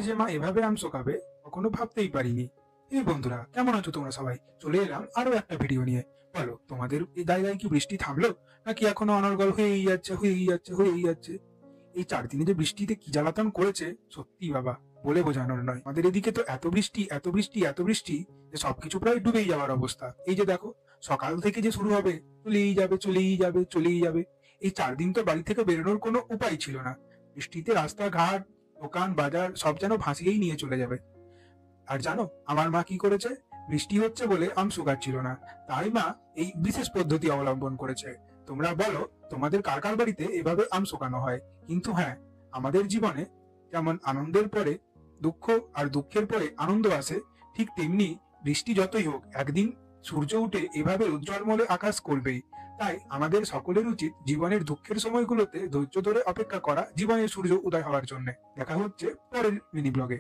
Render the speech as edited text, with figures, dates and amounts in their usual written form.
যে মা এভাবে আম শোকাবে কখনো ভাবতেই পারিনি। এই বন্ধুরা, কেমন আছো তোমরা সবাই? চলে এলাম আরো একটা ভিডিও নিয়ে। বলো, তোমাদের এই জায়গায় কি বৃষ্টি থামলো, নাকি এখনো অনর্গল হয়েই যাচ্ছে হয়েই যাচ্ছে হয়েই যাচ্ছে? এই 4 দিনে যে বৃষ্টিতে কি জ্বালাতন করেছে, সত্যি বাবা, বলে বোঝানোর নয়। আমাদের এদিকে তো এত বৃষ্টি এত বৃষ্টি এত বৃষ্টি যে সবকিছু প্রায় ডুবেই যাওয়ার অবস্থা। এই যে দেখো, সকাল থেকে যে শুরু হবে, চলেই যাবে চলেই যাবে চলেই যাবে। এই 4 দিন তো বাড়ি থেকে বেরোনোর কোনো উপায় ছিল না। বৃষ্টিতে রাস্তাঘাট, দোকান বাজার সব যেন ভাসিয়েই নিয়ে চলে যাবে। আর জানো আমার মা কি করেছে? বৃষ্টি হচ্ছে বলে আম শুকাচ্ছিল না, তাই মা এই বিশেষ পদ্ধতি অবলম্বন করেছে। তোমরা বলো, তোমাদের কার কার বাড়িতে এভাবে আম শুকানো হয়? কিন্তু হ্যাঁ, আমাদের জীবনে যেমন আনন্দের পরে দুঃখ আর দুঃখের পরে আনন্দ আসে, ঠিক তেমনি বৃষ্টি যতই হোক একদিন সূর্য উঠে এভাবে উজ্জ্বলময় আকাশ করবেই। তাই আমাদের সকলের উচিত জীবনের দুঃখের সময়গুলোতে ধৈর্য ধরে অপেক্ষা করা জীবনের সূর্য উদয় হওয়ার জন্য। দেখা হচ্ছে পরের মিনি ব্লগে।